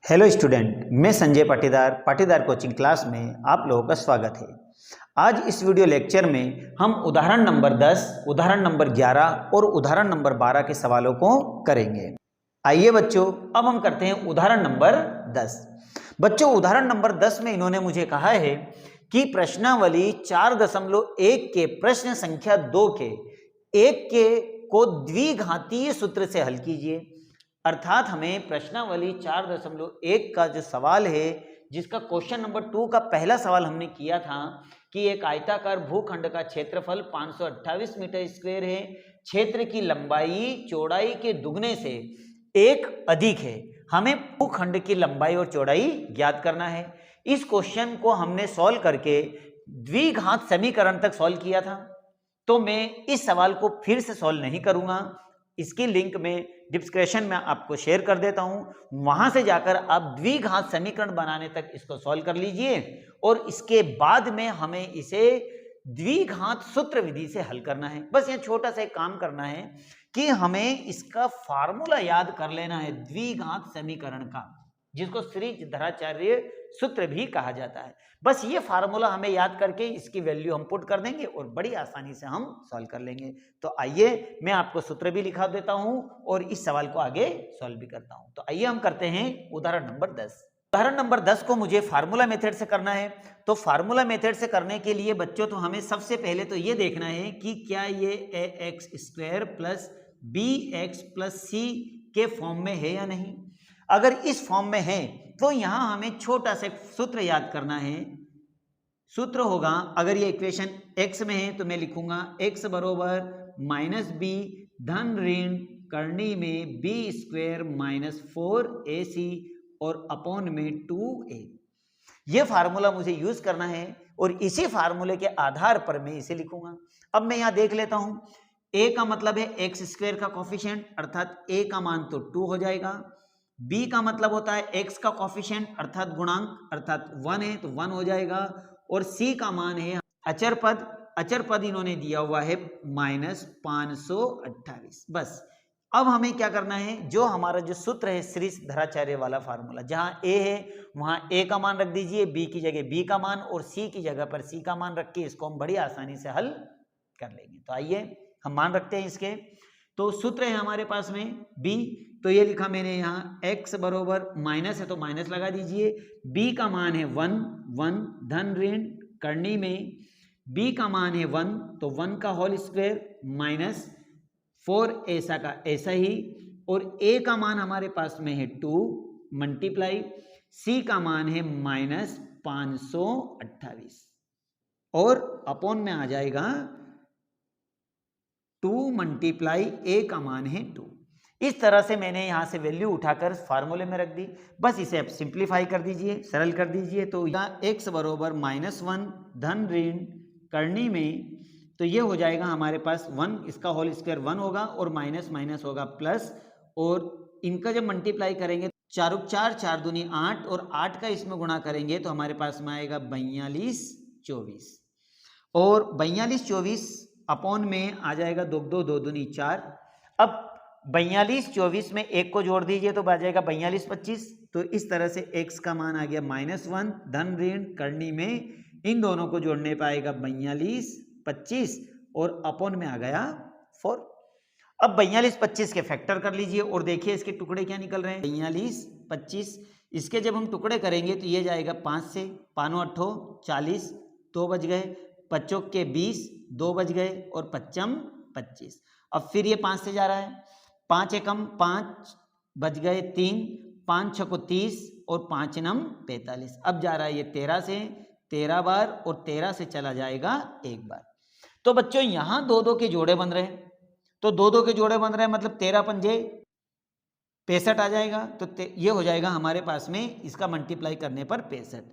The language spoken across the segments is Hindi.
हेलो स्टूडेंट, मैं संजय पाटीदार कोचिंग क्लास में आप लोगों का स्वागत है। आज इस वीडियो लेक्चर में हम उदाहरण नंबर 10, उदाहरण नंबर 11 और उदाहरण नंबर 12 के सवालों को करेंगे। आइए बच्चों, अब हम करते हैं उदाहरण नंबर 10। बच्चों, उदाहरण नंबर 10 में इन्होंने मुझे कहा है कि प्रश्नावली 4.1 के प्रश्न संख्या 2 के 1 के को द्विघातीय सूत्र से हल कीजिए। अर्थात हमें प्रश्नावली 4.1 का जो सवाल है, जिसका क्वेश्चन नंबर 2 का पहला सवाल हमने किया था कि एक आयताकार भूखंड का क्षेत्रफल 528 मीटर स्क्वायर है, क्षेत्र की लंबाई चौड़ाई के दुगने से 1 अधिक है, हमें भूखंड की लंबाई और चौड़ाई ज्ञात करना है। इस क्वेश्चन को हमने सॉल्व करके द्विघात समीकरण तक सॉल्व किया था, तो मैं इस सवाल को फिर से सॉल्व नहीं करूंगा। इसकी लिंक में डिस्क्रिप्शन में आपको शेयर कर देता हूं, वहां से जाकर आप द्विघात समीकरण बनाने तक इसको सॉल्व कर लीजिए और इसके बाद में हमें इसे द्विघात सूत्र विधि से हल करना है। बस ये छोटा सा एक काम करना है कि हमें इसका फार्मूला याद कर लेना है द्विघात समीकरण का, जिसको श्रीधराचार्य सूत्र भी कहा जाता है। बस ये फार्मूला हमें याद करके इसकी वैल्यू हम पुट कर देंगे और बड़ी आसानी से हम सॉल्व कर लेंगे। तो आइए, मैं आपको सूत्र भी लिखा देता हूं और इस सवाल को आगे सॉल्व भी करता हूं। तो आइए हम करते हैं उदाहरण नंबर 10। उदाहरण नंबर 10 को मुझे फार्मूला मेथड से करना है। तो फार्मूला मेथड से करने के लिए बच्चों, तो हमें सबसे पहले तो ये देखना है कि क्या ये ax² plus bx plus c के फॉर्म में है या नहीं। अगर इस फॉर्म में है तो यहां हमें छोटा सा सूत्र याद करना है। सूत्र होगा, अगर ये इक्वेशन x में है तो मैं लिखूंगा x बरोबर -b धन ऋण करनी में b² -4ac और अपॉन में 2a। ये फार्मूला मुझे यूज करना है और इसी फार्मूले के आधार पर मैं इसे लिखूंगा। अब मैं यहां देख लेता हूं, a का मतलब है x² का कॉफिशिएंट, अर्थात a का मान तो 2 हो जाएगा। b का मतलब होता है x का कॉफिशिएंट अर्थात गुणांक, अर्थात 1 है तो 1 हो जाएगा। और c का मान है अचर पद, अचर पद इन्होंने दिया हुआ है -528। बस अब हमें क्या करना है, जो हमारा जो सूत्र है श्रीधराचार्य वाला फार्मूला, जहां a है वहां a का मान रख दीजिए, b की जगह b का मान और c की जगह पर c का मान रख के इसको हम बड़ी आसानी से हल कर लेंगे। तो आइए हम मान रखते हैं इसके। तो सूत्र है हमारे पास में b, तो ये लिखा मैंने यहाँ x बरोबर माइनस है तो माइनस लगा दीजिए, b का मान है 1 धन ऋण करनी में b का मान है 1 तो 1 का होल स्क्वायर -4 ऐसा का ऐसा ही, और a का मान हमारे पास में है 2 मल्टीप्लाई c का मान है -528 और अपॉन में आ जाएगा 2 मल्टीप्लाई a का मान है 2। इस तरह से मैंने यहां से वैल्यू उठाकर फार्मूले में रख दी। बस इसे आप सिंप्लीफाई कर दीजिए, सरल कर दीजिए। तो यहाँ x बरोबर -1 धन ऋण करनी में, तो ये हो जाएगा हमारे पास 1, इसका होल स्क्वायर 1 होगा और माइनस माइनस होगा प्लस, और इनका जब मल्टीप्लाई करेंगे 4 4 4 दूनी 8 और 8 का इसमें गुणा करेंगे तो हमारे पास में आएगा 42 24 और 42 24 अपॉन में आ जाएगा 2 2 2 दूनी 4। अब 42 24 में 1 को जोड़ दीजिए तो आ जाएगा 42 25। तो इस तरह से x का मान आ गया -1 धन ऋण करनी में, इन दोनों को जोड़ने पाएगा 42 25 और अपॉन में आ गया 4। अब 42 25 के फैक्टर कर लीजिए और देखिए इसके टुकड़े क्या निकल रहे हैं। 42 25 इसके जब हम टुकड़े करेंगे तो ये जाएगा 5 से, 5 8 40, 2 बच गए, 5 के 20, 2 बच गए और 5 25। अब फिर ये 5 से जा रहा है, 5 एकम 5 बच गए 3, 5 6 30 और 5 9 45। अब जा रहा है ये 13 से, 13 बार और 13 से चला जाएगा 1 बार। तो बच्चों यहां 2 2 के जोड़े बन रहे हैं, तो 2 2 के जोड़े बन रहे हैं मतलब 13 पंजे 65 आ जाएगा। तो ये हो जाएगा हमारे पास में, इसका मल्टीप्लाई करने पर 65।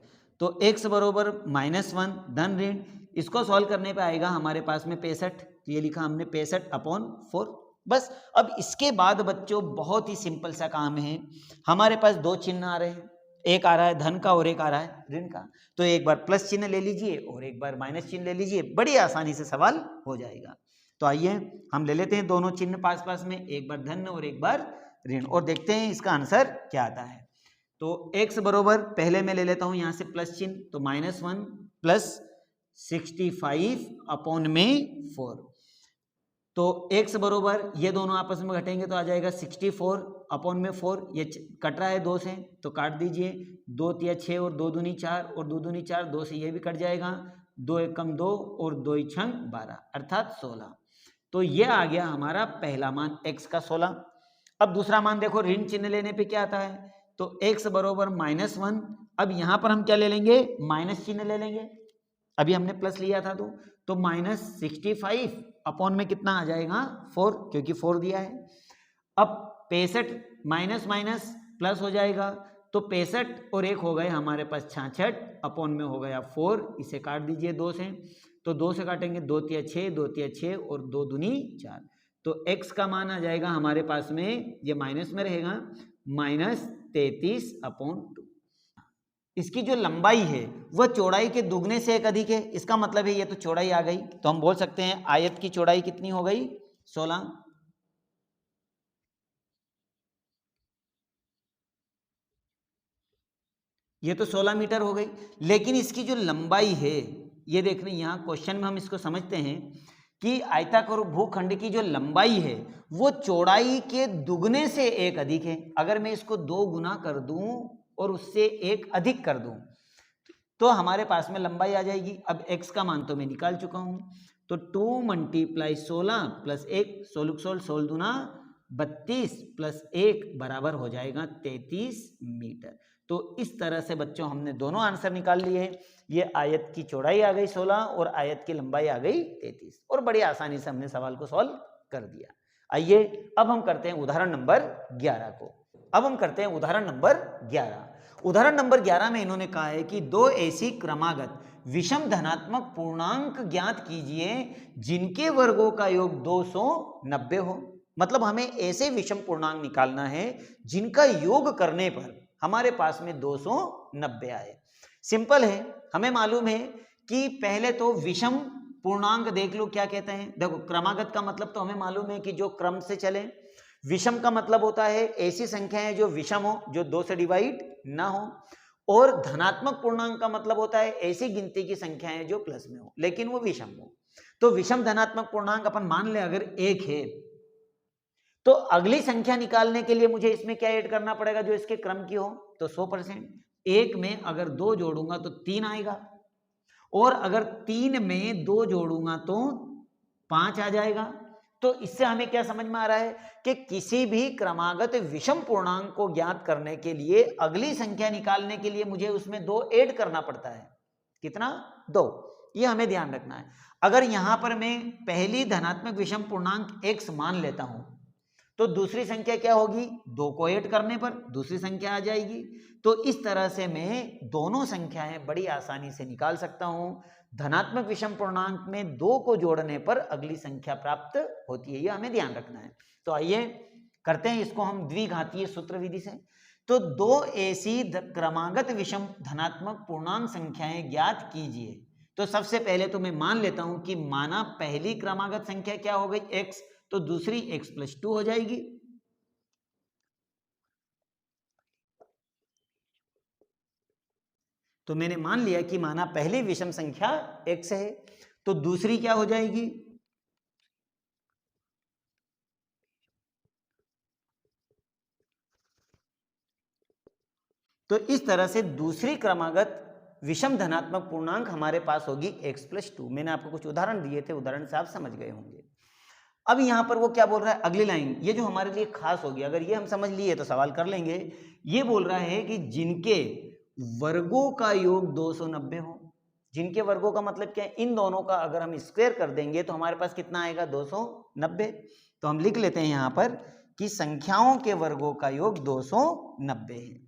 तो x बरोबर -1 धन ऋण, इसको सॉल्व करने पे आएगा हमारे पास में 65। तो ये लिखा हमने 65/4। बस अब इसके बाद बच्चों बहुत ही सिंपल सा काम है, हमारे पास 2 चिन्ह आ रहे हैं, एक आ रहा है धन का और एक आ रहा है ऋण का। तो एक बार प्लस चिन्ह ले लीजिए और एक बार माइनस चिन्ह ले लीजिए, बड़ी आसानी से सवाल हो जाएगा। तो आइए हम ले लेते हैं दोनों चिन्ह पास पास में, एक बार धन और एक बार ऋण, और देखते हैं इसका आंसर क्या आता है। तो x बरोबर पहले मैं ले लेता हूं यहां से प्लस चिन्ह, तो -1 प्लस 65 अपॉन में 4। तो x बरोबर ये दोनों आपस में घटेंगे तो आ जाएगा 64 अपॉन में 4। ये कट रहा है 2 से तो काट दीजिए, 2 तिया 6 और 2 दूनी 4 और 2 दूनी 4, 2 से ये भी कट जाएगा, 2 एकम 2 और 2 छंग 12 अर्थात 16। तो ये आ गया हमारा पहला मान x का 16। अब दूसरा मान देखो, ऋण चिन्ह लेने पे क्या आता है, तो x बरोबर -1। अब यहां पर हम क्या ले लेंगे, माइनस चिन्ह ले लेंगे, अभी हमने प्लस लिया था तो -65 अपॉन में कितना आ जाएगा 4, क्योंकि 4 दिया है। अब 65 माइनस माइनस प्लस हो जाएगा, तो 65 और 1 हो गए हमारे पास 66 अपॉन में हो गया 4। इसे काट दीजिए 2 से, तो 2 से काटेंगे 2 तिया 6, 2 तिया 6 और 2 दूनी 4। तो x का मान आ जाएगा हमारे पास में, ये माइनस में रहेगा, -33 अपॉन 2। इसकी जो लंबाई है वह चौड़ाई के दुगने से एक अधिक है। इसका मतलब है ये तो चौड़ाई आ गई, तो हम बोल सकते हैं आयत की चौड़ाई कितनी हो गई, 16। ये तो 16 मीटर हो गई, लेकिन इसकी जो लंबाई है, ये देखने यहाँ क्वेश्चन में हम इसको समझते हैं कि आयताकार भूखंड की जो लंबाई है वो चौड़ाई के दुगने से एक अधिक है। अगर मैं इसको 2 गुना कर दूं और उससे 1 अधिक कर दूं तो हमारे पास में लंबाई आ जाएगी। अब x का मान तो मैं निकाल चुका हूं, तो 2 × 16 प्लस 1, 16 16 दूना 32 प्लस 1 बराबर हो जाएगा 33 मीटर। तो इस तरह से बच्चों हमने दोनों आंसर निकाल लिए। ये आयत की चौड़ाई आ गई 16 और आयत की लंबाई आ गई 33, और बड़ी आसानी से हमने सवाल को सॉल्व कर दिया। आइए अब हम करते हैं उदाहरण नंबर 11 को। अब हम करते हैं उदाहरण नंबर 11। उदाहरण नंबर 11 में इन्होंने कहा है कि 2 ऐसी क्रमागत विषम धनात्मक पूर्णांक ज्ञात कीजिए जिनके वर्गों का योग 290 हो। मतलब हमें ऐसे विषम पूर्णांक निकालना है जिनका योग करने पर हमारे पास में 290 आए। सिंपल है, हमें मालूम है कि पहले तो विषम पूर्णांक देख लो क्या कहते हैं। देखो, क्रमागत का मतलब तो हमें मालूम है कि जो क्रम से चले। विषम का मतलब होता है ऐसी संख्याएं जो विषम हो, जो 2 से डिवाइड ना हो। और धनात्मक पूर्णांक का मतलब होता है ऐसी गिनती की संख्याएं जो प्लस में हो लेकिन वो विषम हो। तो विषम धनात्मक पूर्णांक अपन मान ले अगर 1 है, तो अगली संख्या निकालने के लिए मुझे इसमें क्या ऐड करना पड़ेगा जो इसके क्रम की हो, तो 100%। 1 में अगर 2 जोड़ूंगा तो 3 आएगा, और अगर 3 में 2 जोड़ूंगा तो 5 आ जाएगा। तो इससे हमें क्या समझ में आ रहा है कि किसी भी क्रमागत विषम पूर्णांक को ज्ञात करने के लिए अगली संख्या निकालने के लिए मुझे उसमें 2 ऐड करना पड़ता है। कितना, 2। ये हमें ध्यान रखना है। अगर यहां पर मैं पहली धनात्मक विषम पूर्णांक x मान लेता हूं तो दूसरी संख्या क्या होगी, 2 को ऐड करने पर दूसरी संख्या आ जाएगी। तो इस तरह से मैं दोनों संख्याएं बड़ी आसानी से निकाल सकता हूं। धनात्मक विषम पूर्णांक में 2 को जोड़ने पर अगली संख्या प्राप्त होती है, यह हमें ध्यान रखना है। तो आइए करते हैं इसको हम द्विघातीय सूत्र विधि से। तो 2 ऐसी क्रमागत विषम धनात्मक पूर्णांक संख्याएं ज्ञात कीजिए। तो सबसे पहले तो मैं मान लेता हूं कि माना पहली क्रमागत संख्या क्या हो गई, x, तो दूसरी x + 2 हो जाएगी। तो मैंने मान लिया कि माना पहली विषम संख्या x है, तो दूसरी क्या हो जाएगी, तो इस तरह से दूसरी क्रमागत विषम धनात्मक पूर्णांक हमारे पास होगी x + 2। मैंने आपको कुछ उदाहरण दिए थे, उदाहरण से आप समझ गए होंगे। अब यहां पर वो क्या बोल रहा है, अगली लाइन, ये जो हमारे लिए खास होगी, अगर ये हम समझ लिए तो सवाल कर लेंगे। ये बोल रहा है कि जिनके वर्गों का योग 290 हो। जिनके वर्गों का मतलब क्या है, इन दोनों का अगर हम स्क्वायर कर देंगे तो हमारे पास कितना आएगा, 290। तो हम लिख लेते हैं यहां पर कि संख्याओं के वर्गों का योग 290 है।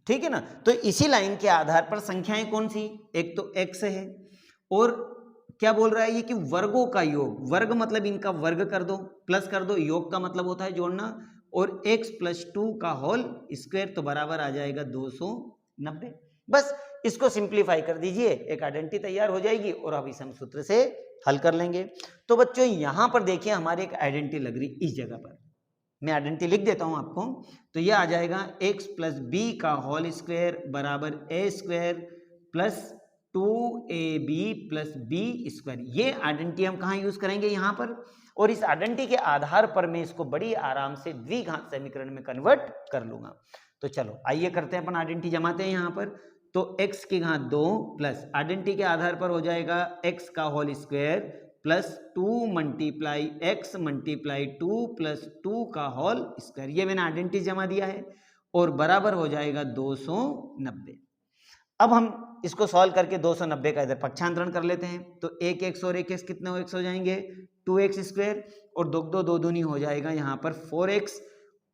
ठीक है ना। तो इसी लाइन के आधार पर संख्याएं कौन सी, एक तो x है, और क्या बोल रहा है ये कि वर्गों का योग, वर्ग मतलब इनका वर्ग कर दो, प्लस कर दो, योग का मतलब होता है जोड़ना, और x + 2 का होल स्क्वायर, तो बराबर आ जाएगा 290। बस इसको सिंप्लीफाई कर दीजिए, एक आइडेंटिटी तैयार हो जाएगी और अब इसे हम सूत्र से हल कर लेंगे। तो बच्चों यहां पर देखिए हमारी एक आइडेंटिटी लग रही इस जगह पर, मैं आइडेंटिटी लिख देता हूं आपको। तो ये आ जाएगा x प्लस बी का होल स्क्वायर बराबर A square plus 2ab plus B square. ये आइडेंटिटी हम कहाँ यूज करेंगे, यहाँ पर, और इस आइडेंटिटी के आधार पर मैं इसको बड़ी आराम से द्विघात समीकरण में कन्वर्ट कर लूंगा। तो चलो आइए करते हैं, अपन आइडेंटिटी जमाते हैं यहाँ पर। तो x की घात 2 प्लस आइडेंटिटी के आधार पर हो जाएगा x का whole square plus 2 multiply x multiply 2 plus 2 का होल स्क्वायर, ये मैंने आइडेंटिटी जमा दिया है, और बराबर हो जाएगा 290। अब हम इसको सॉल्व करके 290 का इधर पक्षांतरण कर लेते हैं। तो 1x और 1x कितने x हो जाएंगे, 2x स्क्वायर, और 2 दूनी हो जाएगा यहाँ पर 4x,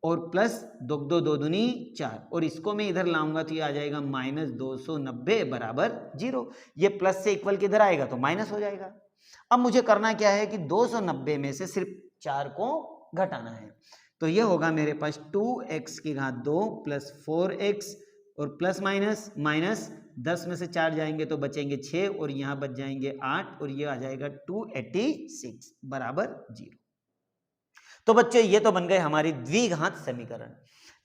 और प्लस 2 दूनी 4, और इसको मैं इधर लाऊंगा तो ये आ जाएगा माइनस 290 बराबर 0। ये प्लस से इक्वल किधर आएगा तो माइनस हो जाएगा। अब मुझे करना क्या है कि 290 में से सिर्फ 4 को घटाना है। तो ये होगा मेरे पास 2x की घात 2 प्लस 4x और प्लस माइनस माइनस 10 में से 4 जाएंगे तो बचेंगे 6, और यहाँ बच जाएंगे 8, और ये आ जाएगा 286 बराबर 0। तो बच्चों ये तो बन गए हमारी द्विघात समीकरण।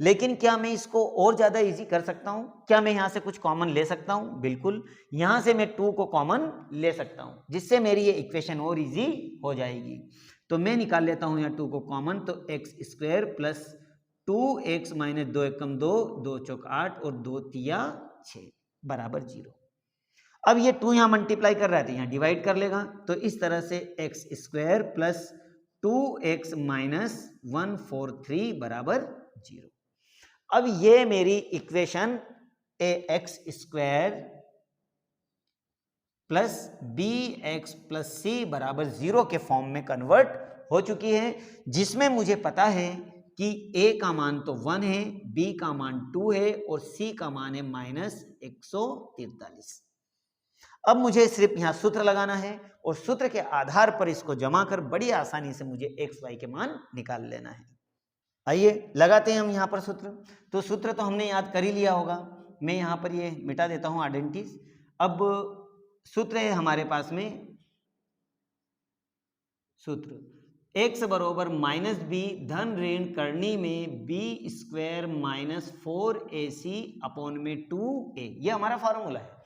लेकिन क्या मैं इसको और ज्यादा इजी कर सकता हूं, क्या मैं यहां से कुछ कॉमन ले सकता हूं? बिल्कुल, यहां से मैं 2 को कॉमन ले सकता हूं, जिससे मेरी ये इक्वेशन और इजी हो जाएगी। तो मैं निकाल लेता हूं यहाँ 2 को कॉमन, तो x square plus 2x minus 2 एकम 2, 2 चौक 8 और 2 तिया 6 बराबर 0। अब ये 2 यहाँ मल्टीप्लाई कर रहा है तो यहाँ डिवाइड कर लेगा, तो इस तरह से x square plus 2x minus 143 बराबर 0। अब ये मेरी equation ax square plus bx plus c बराबर 0 के फॉर्म में कन्वर्ट हो चुकी है, जिसमें मुझे पता है कि a का मान तो 1 है, b का मान 2 है और c का मान है माइनस 143। अब मुझे सिर्फ यहाँ सूत्र लगाना है, और सूत्र के आधार पर इसको जमा कर बड़ी आसानी से मुझे x y के मान निकाल लेना है। आइए लगाते हैं हम यहाँ पर सूत्र। तो सूत्र तो हमने याद कर ही लिया होगा, मैं यहाँ पर ये मिटा देता हूँ आइडेंटिटीज। अब सूत्र है हमारे पास में, सूत्र x बरोबर माइनस बी धन ऋण करनी में B square minus 4ac upon में 2a, ये हमारा फॉर्मूला है।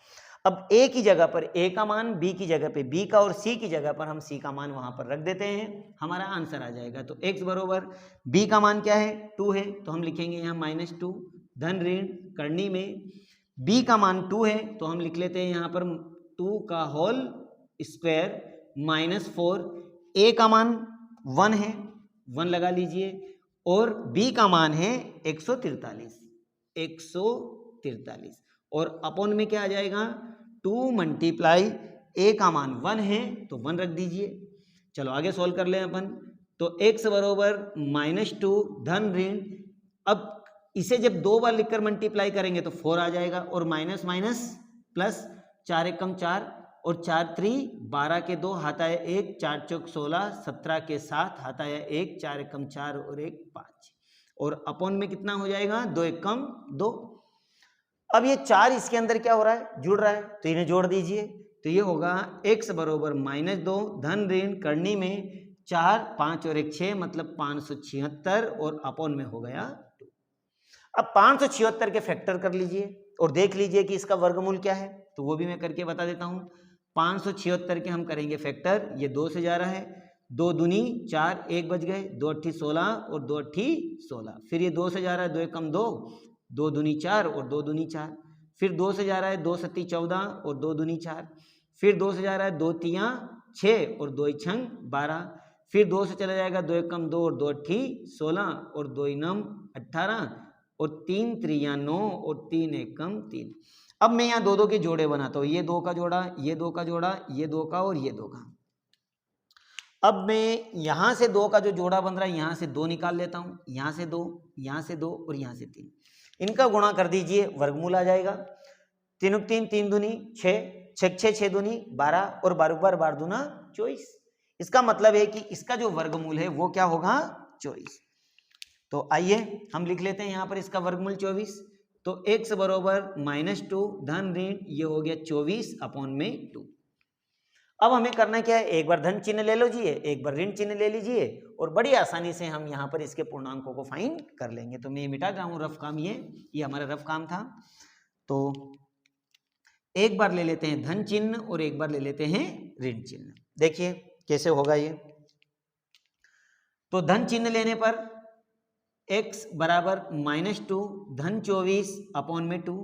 अब a की जगह पर a का मान, b की जगह पे b का, और c की जगह पर हम c का मान वहां पर रख देते हैं, हमारा आंसर आ जाएगा। तो x बरोबर b का मान क्या है, 2 है, तो हम लिखेंगे यहाँ माइनस 2 धन ऋण करनी में b का मान 2 है, तो हम लिख लेते हैं यहाँ पर 2 का होल स्क्वायर माइनस 4, a का मान 1 है, 1 लगा लीजिए, और b का मान है 143, और अपॉन में क्या आ जाएगा 2 मल्टीप्लाई a का मान 1 है तो 1 रख दीजिए। चलो आगे सॉल्व कर लें अपन। तो x बरोबर माइनस 2 धन ऋण, अब इसे जब 2 बार लिखकर मल्टीप्लाई करेंगे तो 4 आ जाएगा, और माइनस माइनस प्लस 4 एकम 4 और 4 3 12 के 2 हाथ आया 1, 4 चौक 16, 17 के 7 हाथ आया 1, 4 एकम 4 और 1 5, और अपॉन में कितना हो जाएगा 2 एकम 2। अब ये 4 इसके अंदर क्या हो रहा है, जुड़ रहा है, तो इन्हें जोड़ दीजिए। तो ये होगा x बरोबर माइनस 2 धन ऋण करनी में 4, 5 और 1 6 मतलब 576, और अपॉन में हो गया 2। अब 576 के फैक्टर कर लीजिए और देख लीजिए कि इसका वर्गमूल क्या है, तो वो भी मैं करके बता देता हूँ। 576 के हम करेंगे फैक्टर, ये 2 से जा रहा है, 2 दूनी 4, 1 बच गए, 2 अट्ठी 16 और 2 अट्ठी 16, फिर ये 2 से जा रहा है, 2 एकम 2, 2 दूनी 4 और 2 दूनी 4, फिर 2 से जा रहा है, 2 सत्ती 14 और 2 दूनी 4, फिर 2 से जा रहा है, 2 तियाँ 6 और 2 छंग 12, फिर 2 से चला जाएगा, 2 एकम 2 और 2 अट्ठी 16 और 2 इनम 18 और 3 त्रियाँ 9 और 3 एकम 3। अब मैं यहाँ 2 2 के जोड़े बनाता हूँ, ये 2 का जोड़ा, ये 2 का जोड़ा, ये 2 का और ये 2 का। अब मैं यहाँ से 2 का जो जोड़ा बन रहा है, यहाँ से 2 निकाल लेता हूँ, यहाँ से 2, यहाँ से 2 और यहाँ से 3, इनका गुणा कर दीजिए, वर्गमूल आ जाएगा। 3 3 3 दूनी 6, 6 6 6 दूनी 12 और 12 बार 12 दूना 24। इसका मतलब है कि इसका जो वर्गमूल है वो क्या होगा 24। तो आइए हम लिख लेते हैं यहाँ पर इसका वर्गमूल 24। तो x बरोबर -2 धन ऋण ये हो गया 24/2। अब हमें करना क्या है, एक बार धन चिन्ह ले लीजिए, एक बार ऋण चिन्ह ले लीजिए और बड़ी आसानी से हम यहाँ पर इसके पूर्णांकों को फाइंड कर लेंगे। तो मैं मिटा रहा हूँ रफ काम, ये हमारा रफ काम था। तो एक बार ले लेते हैं धन चिन्ह और एक बार ले लेते हैं ऋण चिन्ह। देखिए कैसे होगा ये। तो धन चिन्ह लेने पर x बराबर -2 धन 24/2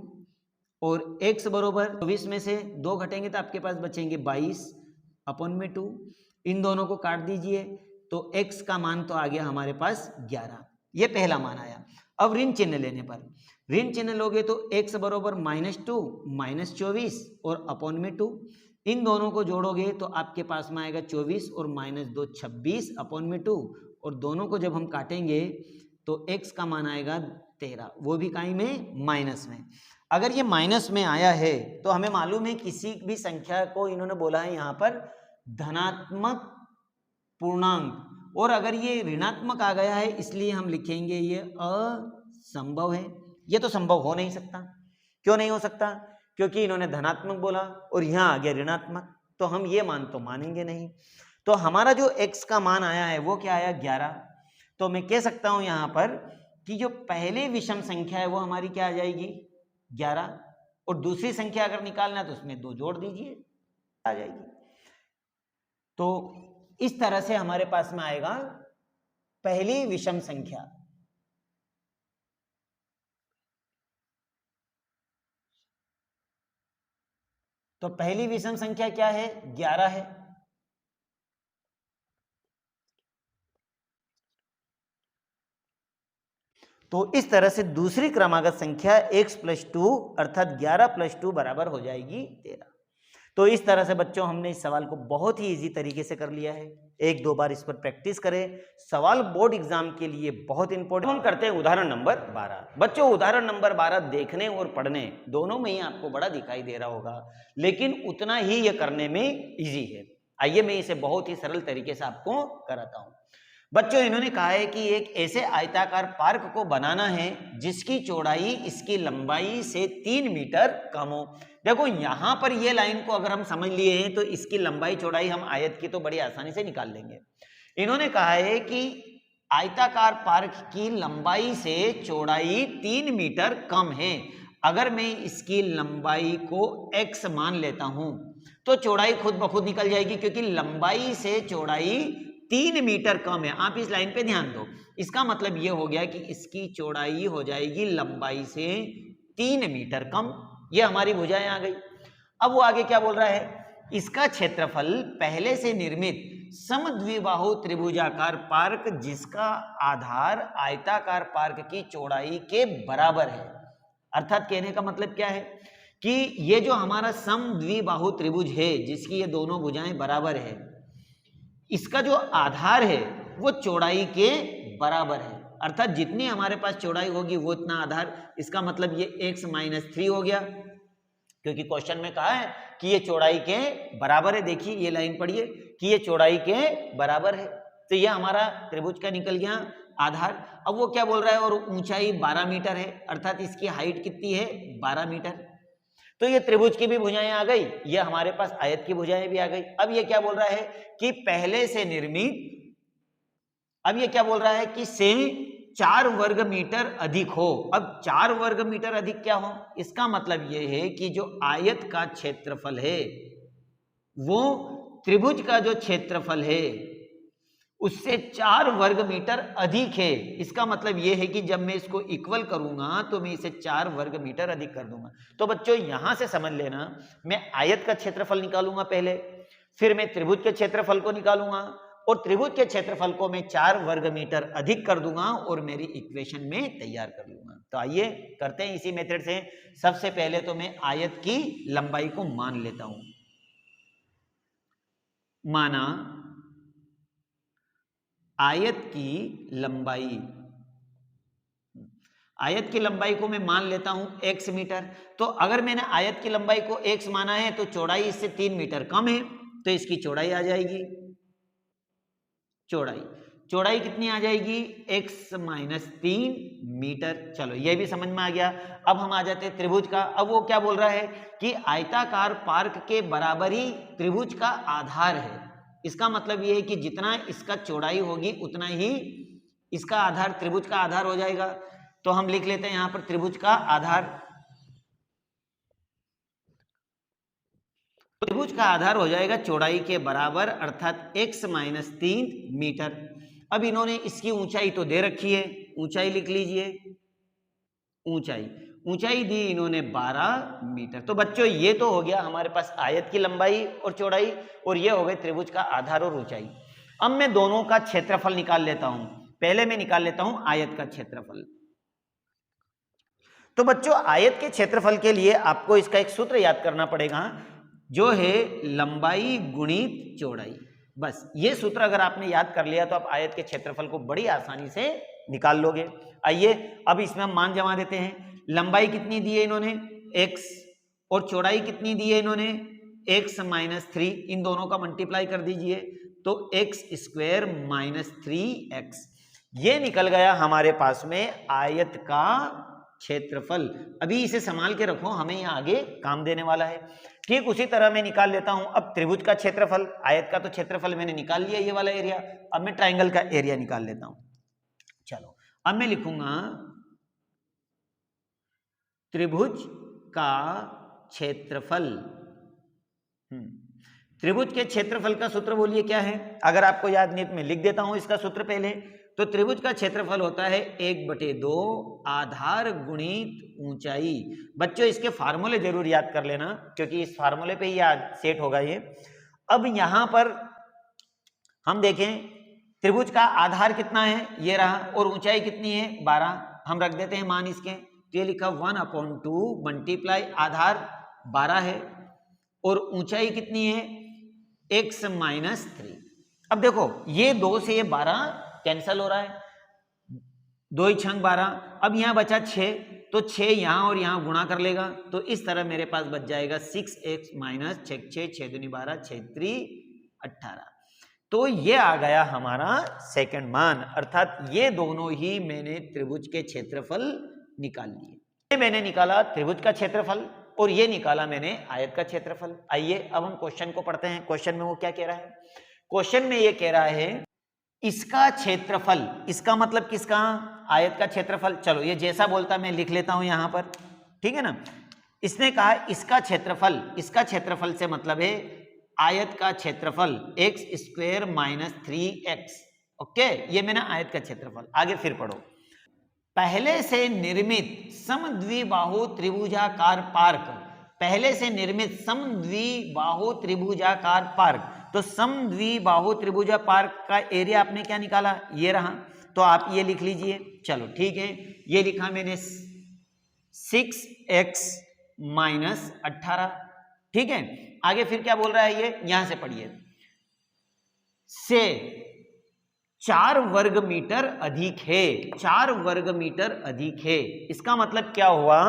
और x बरोबर 24 में से 2 घटेंगे तो आपके पास बचेंगे 22/2। इन दोनों को काट दीजिए तो x का मान तो आ गया हमारे पास 11, ये पहला मान आया। अब ऋण चिन्ह लेने पर ऋण चिन्ह लोगे तो x बरोबर -2 -24 और /2। इन दोनों को जोड़ोगे तो आपके पास में आएगा 24 और -2 26/2 और दोनों को जब हम काटेंगे तो x का मान आएगा 13, वो भी काई में माइनस में। अगर ये माइनस में आया है तो हमें मालूम है किसी भी संख्या को इन्होंने बोला है यहाँ पर धनात्मक पूर्णांक, और अगर ये ऋणात्मक आ गया है इसलिए हम लिखेंगे ये असंभव है। ये तो संभव हो नहीं सकता। क्यों नहीं हो सकता? क्योंकि इन्होंने धनात्मक बोला और यहाँ आ गया ऋणात्मक, तो हम ये मान तो मानेंगे नहीं। तो हमारा जो x का मान आया है वो क्या आया 11। तो मैं कह सकता हूं यहां पर कि जो पहली विषम संख्या है वो हमारी क्या आ जाएगी 11, और दूसरी संख्या अगर निकालना है तो उसमें 2 जोड़ दीजिए, आ जाएगी। तो इस तरह से हमारे पास में आएगा पहली विषम संख्या। तो पहली विषम संख्या क्या है 11 है। तो इस तरह से दूसरी क्रमागत संख्या x + 2 अर्थात 11 + 2 बराबर हो जाएगी 13। तो इस तरह से बच्चों हमने इस सवाल को बहुत ही इजी तरीके से कर लिया है। 1-2 बार इस पर प्रैक्टिस करें, सवाल बोर्ड एग्जाम के लिए बहुत इंपॉर्टेंट। हम करते हैं उदाहरण नंबर 12। बच्चों उदाहरण नंबर 12 देखने और पढ़ने दोनों में ही आपको बड़ा दिखाई दे रहा होगा, लेकिन उतना ही यह करने में इजी है। आइए मैं इसे बहुत ही सरल तरीके से आपको कराता हूं। बच्चों इन्होंने कहा है कि एक ऐसे आयताकार पार्क को बनाना है जिसकी चौड़ाई इसकी लंबाई से 3 मीटर कम हो। देखो यहां पर ये लाइन को अगर हम समझ लिए हैं तो इसकी लंबाई चौड़ाई हम आयत की तो बड़ी आसानी से निकाल लेंगे। इन्होंने कहा है कि आयताकार पार्क की लंबाई से चौड़ाई 3 मीटर कम है। अगर मैं इसकी लंबाई को x मान लेता हूं तो चौड़ाई खुद ब खुद निकल जाएगी, क्योंकि लंबाई से चौड़ाई 3 मीटर कम है। आप इस लाइन पे ध्यान दो, इसका मतलब यह हो गया कि इसकी चौड़ाई हो जाएगी लंबाई से 3 मीटर कम। ये हमारी भुजाएं आ गई। अब वो आगे क्या बोल रहा है, इसका क्षेत्रफल पहले से निर्मित समद्विबाहु त्रिभुजाकार पार्क जिसका आधार आयताकार पार्क की चौड़ाई के बराबर है। अर्थात कहने का मतलब क्या है कि ये जो हमारा समद्विबाहु त्रिभुज है जिसकी ये दोनों भुजाएं बराबर है, इसका जो आधार है वो चौड़ाई के बराबर है। अर्थात जितनी हमारे पास चौड़ाई होगी वो इतना आधार। इसका मतलब ये x - 3 हो गया, क्योंकि क्वेश्चन में कहा है कि ये चौड़ाई के बराबर है। देखिए ये लाइन पढ़िए कि ये चौड़ाई के बराबर है, तो ये हमारा त्रिभुज का निकल गया आधार। अब वो क्या बोल रहा है, और ऊंचाई 12 मीटर है, अर्थात इसकी हाइट कितनी है 12 मीटर। तो ये त्रिभुज की भी भुजाएं आ गई, ये हमारे पास आयत की भुजाएं भी आ गई। अब ये क्या बोल रहा है कि पहले से निर्मित, अब ये क्या बोल रहा है कि से 4 वर्ग मीटर अधिक हो। अब 4 वर्ग मीटर अधिक क्या हो, इसका मतलब ये है कि जो आयत का क्षेत्रफल है वो त्रिभुज का जो क्षेत्रफल है उससे 4 वर्ग मीटर अधिक है। इसका मतलब यह है कि जब मैं इसको इक्वल करूंगा तो मैं इसे 4 वर्ग मीटर अधिक कर दूंगा। तो बच्चों यहां से समझ लेना, मैं आयत का क्षेत्रफल निकालूंगा पहले, फिर मैं त्रिभुज के क्षेत्रफल को निकालूंगा और त्रिभुज के क्षेत्रफल को मैं 4 वर्ग मीटर अधिक कर दूंगा और मेरी इक्वेशन में तैयार कर लूंगा। तो आइए करते हैं इसी मेथड से। सबसे पहले तो मैं आयत की लंबाई को मान लेता हूं। माना आयत की लंबाई, आयत की लंबाई को मैं मान लेता हूं x मीटर। तो अगर मैंने आयत की लंबाई को x माना है तो चौड़ाई इससे 3 मीटर कम है, तो इसकी चौड़ाई आ जाएगी, चौड़ाई चौड़ाई कितनी आ जाएगी, x माइनस 3 मीटर। चलो ये भी समझ में आ गया। अब हम आ जाते हैं त्रिभुज का। अब वो क्या बोल रहा है कि आयताकार पार्क के बराबर ही त्रिभुज का आधार है। इसका मतलब ये है कि जितना इसका चौड़ाई होगी उतना ही इसका आधार त्रिभुज का आधार हो जाएगा। तो हम लिख लेते हैं यहां पर त्रिभुज का आधार। त्रिभुज का आधार हो जाएगा चौड़ाई के बराबर अर्थात x माइनस 3 मीटर। अब इन्होंने इसकी ऊंचाई तो दे रखी है, ऊंचाई लिख लीजिए। ऊंचाई दी इन्होंने 12 मीटर। तो बच्चों ये तो हो गया हमारे पास आयत की लंबाई और चौड़ाई, और ये हो गए त्रिभुज का आधार और ऊंचाई। अब मैं दोनों का क्षेत्रफल निकाल लेता हूं। पहले मैं निकाल लेता हूं आयत का क्षेत्रफल। तो बच्चों आयत के क्षेत्रफल के लिए आपको इसका एक सूत्र याद करना पड़ेगा, जो है लंबाई गुणित चौड़ाई। बस ये सूत्र अगर आपने याद कर लिया तो आप आयत के क्षेत्रफल को बड़ी आसानी से निकाल लोगे। आइए अब इसमें हम मान जमा देते हैं। लंबाई कितनी दी है इन्होंने, x, और चौड़ाई कितनी दी है इन्होंने, x माइनस 3। इन दोनों का मल्टीप्लाई कर दीजिए तो x स्क्वायर माइनस 3x। ये निकल गया हमारे पास में आयत का क्षेत्रफल। अभी इसे संभाल के रखो, हमें यहाँ आगे काम देने वाला है। ठीक उसी तरह मैं निकाल लेता हूं अब त्रिभुज का क्षेत्रफल। आयत का तो क्षेत्रफल मैंने निकाल लिया, ये वाला एरिया। अब मैं ट्राइंगल का एरिया निकाल लेता हूं। चलो अब मैं लिखूंगा त्रिभुज का क्षेत्रफल। त्रिभुज के क्षेत्रफल का सूत्र बोलिए क्या है, अगर आपको याद नहीं तो मैं लिख देता हूं इसका सूत्र पहले। तो त्रिभुज का क्षेत्रफल होता है 1/2 आधार गुणित ऊंचाई। बच्चों इसके फार्मूले जरूर याद कर लेना, क्योंकि इस फार्मूले पे ही याद सेट होगा ये। अब यहां पर हम देखें त्रिभुज का आधार कितना है, ये रहा, और ऊंचाई कितनी है 12। हम रख देते हैं मान इसके। तो ये लिखा 1/2 मल्टीप्लाई आधार 12 है और ऊंचाई कितनी है x माइनस 3। अब देखो ये 2 से ये 12 कैंसल हो रहा है, 2 छंग 12। अब यहां बचा 6, तो 6 यहां और यहां गुणा कर लेगा, तो इस तरह मेरे पास बच जाएगा 6x माइनस 6 6 दूनी 12 6 3 18। तो ये आ गया हमारा सेकंड मान, अर्थात ये दोनों ही मैंने त्रिभुज के क्षेत्रफल निकाल लिए। ये मैंने निकाला त्रिभुज का क्षेत्रफल और ये निकाला मैंने आयत का क्षेत्रफल। आइए अब हम क्वेश्चन को पढ़ते हैं। क्वेश्चन में वो क्या कह रहा है, क्वेश्चन में ये कह रहा है इसका क्षेत्रफल, इसका मतलब किसका, आयत का क्षेत्रफल। चलो ये जैसा बोलता मैं लिख लेता हूं यहां पर, ठीक है ना। इसने कहा इसका क्षेत्रफल, इसका क्षेत्रफल से मतलब है आयत का क्षेत्रफल x square minus 3x। Okay, ये मैंने आयत का क्षेत्रफल। आगे फिर पढ़ो। पहले से निर्मित समद्विबाहु त्रिभुजाकार पार्क, पहले से निर्मित समद्विबाहु त्रिभुजाकार पार्क। तो समद्विबाहु त्रिभुजा पार्क का एरिया आपने क्या निकाला, ये रहा, तो आप ये लिख लीजिए। चलो ठीक है, ये लिखा मैंने 6x माइनस 18, ठीक है। आगे फिर क्या बोल रहा है ये, यहां से पढ़िए, से 4 वर्ग मीटर अधिक है, 4 वर्ग मीटर अधिक है। इसका मतलब क्या हुआ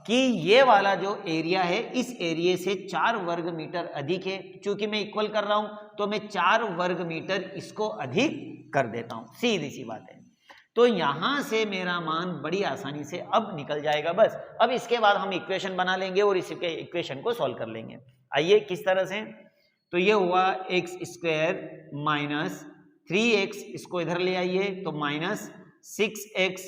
कि ये वाला जो एरिया है इस एरिया से 4 वर्ग मीटर अधिक है। चूंकि मैं इक्वल कर रहा हूं तो मैं 4 वर्ग मीटर इसको अधिक कर देता हूं, सीधी सी बात है। तो यहां से मेरा मान बड़ी आसानी से अब निकल जाएगा। बस अब इसके बाद हम इक्वेशन बना लेंगे और इसके इक्वेशन को सॉल्व कर लेंगे। आइए किस तरह से, तो ये हुआ x स्क्वायर माइनस 3x, इसको इधर ले आइए तो माइनस 6x,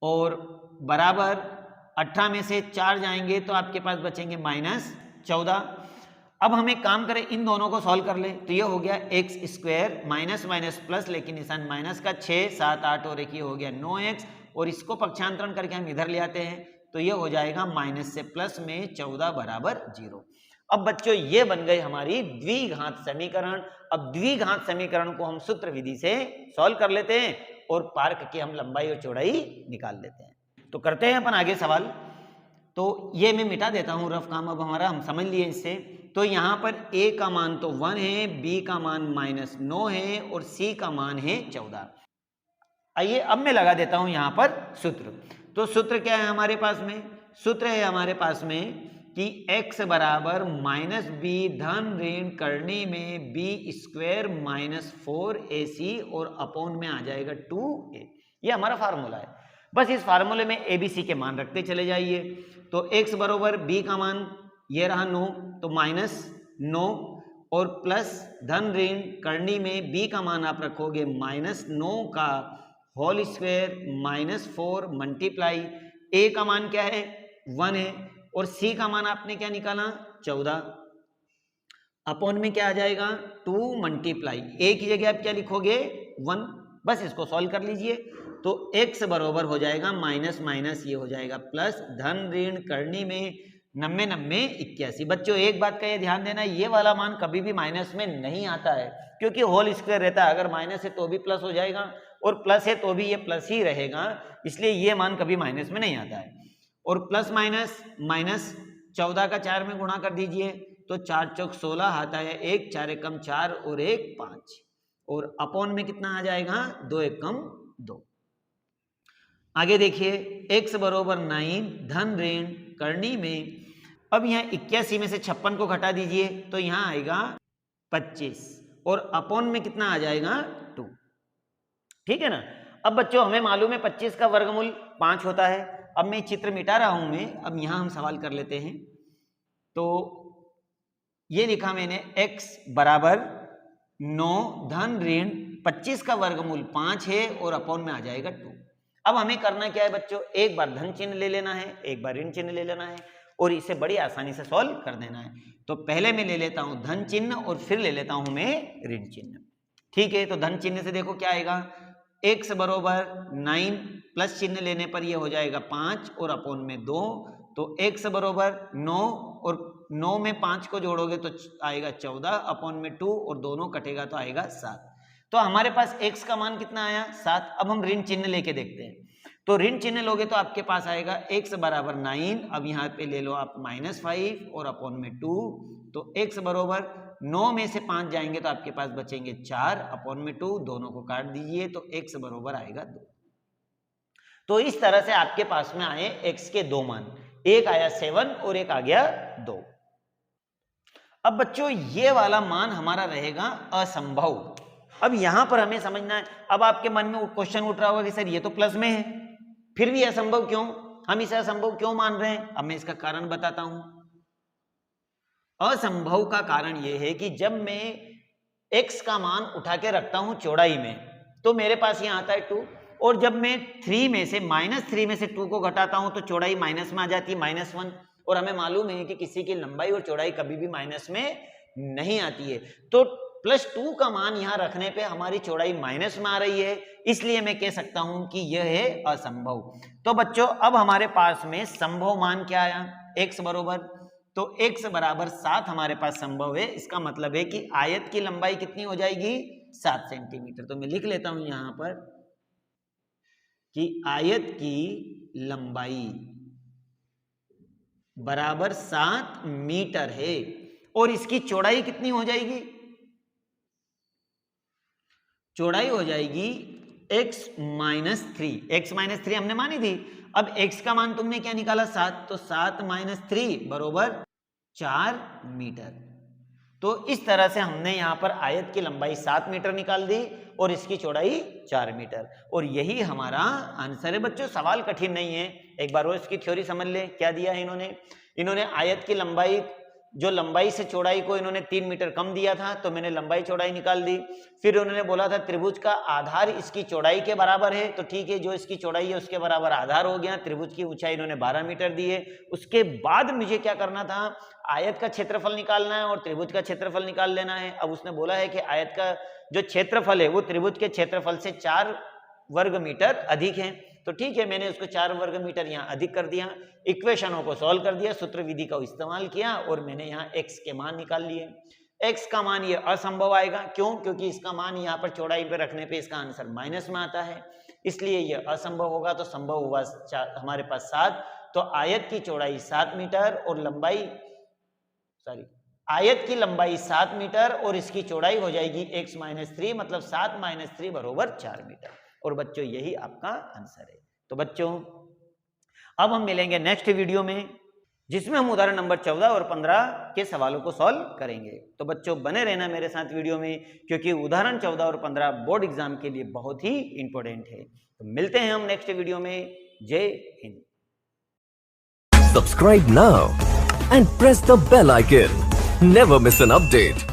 और बराबर 18 में से 4 जाएंगे तो आपके पास बचेंगे माइनस 14। अब हम एक काम करें, इन दोनों को सॉल्व कर ले, तो ये हो गया x square minus minus plus, लेकिन निशान माइनस का 6 7 8 और एक ये हो गया 9x, और इसको पक्षांतरण करके हम इधर ले आते हैं तो ये हो जाएगा माइनस से प्लस में 14 बराबर 0। अब बच्चों ये बन गई हमारी द्विघात समीकरण। अब द्विघात समीकरण को हम सूत्र विधि से सॉल्व कर लेते हैं और पार्क की हम लंबाई और चौड़ाई निकाल लेते हैं। तो करते हैं अपन आगे सवाल। तो ये मैं मिटा देता हूं रफ काम, अब हमारा हम समझ लिए इससे। तो यहां पर a का मान तो 1 है, b का मान -9 है और c का मान है 14। आइए अब मैं लगा देता हूं यहां पर सूत्र। तो सूत्र क्या है हमारे पास में, सूत्र है हमारे पास में कि x बराबर माइनस बी धन ऋण करनी में बी स्क्वायर माइनस 4ac और अपॉन में आ जाएगा 2a। ये हमारा फार्मूला है। बस इस फार्मूले में abc के मान रखते चले जाइए। तो x बराबर b का मान ये रहा 9, तो माइनस 9 और प्लस धन ऋण करनी में b का मान आप रखोगे माइनस 9 का whole square minus 4 multiply a का मान क्या है 1 है और c का मान आपने क्या निकाला 14 अपॉन में क्या आ जाएगा 2 मल्टीप्लाई a की जगह आप क्या लिखोगे 1। बस इसको सॉल्व कर लीजिए तो x बराबर हो जाएगा माइनस माइनस ये हो जाएगा प्लस धन ऋण करनी में 90 90 81। बच्चों एक बात का ये ध्यान देना, ये वाला मान कभी भी माइनस में नहीं आता है क्योंकि होल स्क्वायर रहता है। अगर माइनस है तो भी प्लस हो जाएगा और प्लस है तो भी ये प्लस ही रहेगा, इसलिए ये मान कभी माइनस में नहीं आता है। और प्लस माइनस माइनस 14 का 4 में गुणा कर दीजिए तो 4 चौक 16 आता है, 1 4 एकम 4 और 1 5 और अपॉन में कितना आ जाएगा 2 एकम 2। आगे देखिए x बराबर 9 धन ऋण करनी में, अब यहाँ 81 में से 56 को घटा दीजिए तो यहाँ आएगा 25 और अपॉन में कितना आ जाएगा 2। ठीक है ना। अब बच्चों हमें मालूम है 25 का वर्गमूल 5 होता है। अब मैं चित्र मिटा रहा हूं मैं, अब यहां हम सवाल कर लेते हैं। तो ये लिखा मैंने x बराबर 9 धन ऋण 25 का वर्गमूल 5 है और अपॉन में आ जाएगा 2। अब हमें करना क्या है बच्चों, एक बार धन चिन्ह ले लेना है, एक बार ऋण चिन्ह ले लेना है और इसे बड़ी आसानी से सॉल्व कर देना है। तो पहले मैं ले लेता हूं धन चिन्ह और फिर ले लेता हूं मैं ऋण चिन्ह। ठीक है, तो धन चिन्ह से देखो क्या आएगा, x बराबर 9 प्लस चिन्ह लेने पर ये हो जाएगा 5 और अपॉन में 2। तो x बराबर 9 और 9 में 5 को जोड़ोगे तो आएगा 14 अपॉन में 2 और दोनों कटेगा तो आएगा 7। तो हमारे पास x का मान कितना आया 7। अब हम ऋण चिन्ह लेके देखते हैं। तो ऋण चिन्ह लोगे तो आपके पास आएगा x बराबर 9, अब यहाँ पे ले लो आप -5 और अपॉन में 2। तो x बराबर 9 में से 5 जाएंगे तो आपके पास बचेंगे 4 अपॉन में 2, दोनों को काट दीजिए तो x बराबर आएगा 2। तो इस तरह से आपके पास में आए x के दो मान, एक आया 7 और एक आ गया 2। अब बच्चों ये वाला मान हमारा रहेगा असंभव। अब यहां पर हमें समझना है, अब आपके मन में क्वेश्चन उठ रहा होगा कि सर ये तो प्लस में है, फिर भी असंभव क्यों, हम इसे असंभव क्यों मान रहे हैं। अब मैं इसका कारण बताता हूं। असंभव का कारण यह है कि जब मैं x का मान उठा के रखता हूं चौड़ाई में तो मेरे पास यहां आता है 2, और जब मैं 3 में से -3 में से 2 को घटाता हूं तो चौड़ाई माइनस में आ जाती है -1। और हमें मालूम है कि किसी की लंबाई और चौड़ाई कभी भी माइनस में नहीं आती है। तो +2 का मान यहां रखने पे हमारी चौड़ाई माइनस में आ रही है, इसलिए मैं कह सकता हूं कि यह है असंभव। तो बच्चों अब हमारे पास में संभव मान क्या आया, x बराबर, तो x बराबर 7 हमारे पास संभव है। इसका मतलब है कि आयत की लंबाई कितनी हो जाएगी 7 सेंटीमीटर। तो मैं लिख लेता हूं यहां पर कि आयत की लंबाई बराबर 7 मीटर है और इसकी चौड़ाई कितनी हो जाएगी, चौड़ाई हो जाएगी x-3। x-3 हमने मानी थी। अब x का मान तुमने क्या निकाला 7, तो 7 - 3 बराबर 4 मीटर। तो इस तरह से हमने यहां पर आयत की लंबाई 7 मीटर निकाल दी और इसकी चौड़ाई 4 मीटर, और यही हमारा आंसर है। बच्चों सवाल कठिन नहीं है, एक बार और इसकी थ्योरी समझ ले। क्या दिया है इन्होंने आयत की लंबाई, जो लंबाई से चौड़ाई को इन्होंने 3 मीटर कम दिया था तो मैंने लंबाई चौड़ाई निकाल दी। फिर उन्होंने बोला था त्रिभुज का आधार इसकी चौड़ाई के बराबर है, तो ठीक है जो इसकी चौड़ाई है उसके बराबर आधार हो गया। त्रिभुज की ऊंचाई इन्होंने 12 मीटर दी है। उसके बाद मुझे क्या करना था, आयत का क्षेत्रफल निकालना है और त्रिभुज का क्षेत्रफल निकाल लेना है। अब उसने बोला है कि आयत का जो क्षेत्रफल है वो त्रिभुज के क्षेत्रफल से 4 वर्ग मीटर अधिक है, तो ठीक है मैंने उसको 4 वर्ग मीटर यहाँ अधिक कर दिया, इक्वेशनों को सॉल्व कर दिया, सूत्र विधि का इस्तेमाल किया और मैंने यहाँ x के मान निकाल लिए। x का मान ये असंभव आएगा, क्यों, क्योंकि इसका मान यहाँ पर चौड़ाई पे रखने पे इसका आंसर माइनस में आता है, इसलिए ये असंभव होगा। तो संभव हुआ हमारे पास 7। तो आयत की चौड़ाई 7 मीटर और लंबाई आयत की लंबाई 7 मीटर और इसकी चौड़ाई हो जाएगी x-3, मतलब 7 - 3 बराबर 4 मीटर। और बच्चों यही आपका आंसर है। तो बच्चों अब हम मिलेंगे नेक्स्ट वीडियो में। जिसमें हम उदाहरण नंबर 14 और 15 के सवालों को सॉल्व करेंगे। तो बच्चों बने रहना मेरे साथ वीडियो में, क्योंकि उदाहरण 14 और 15 बोर्ड एग्जाम के लिए बहुत ही इंपॉर्टेंट है। तो मिलते हैं हम नेक्स्ट वीडियो में। जय Hind. Subscribe now and press the bell icon. Never miss an update.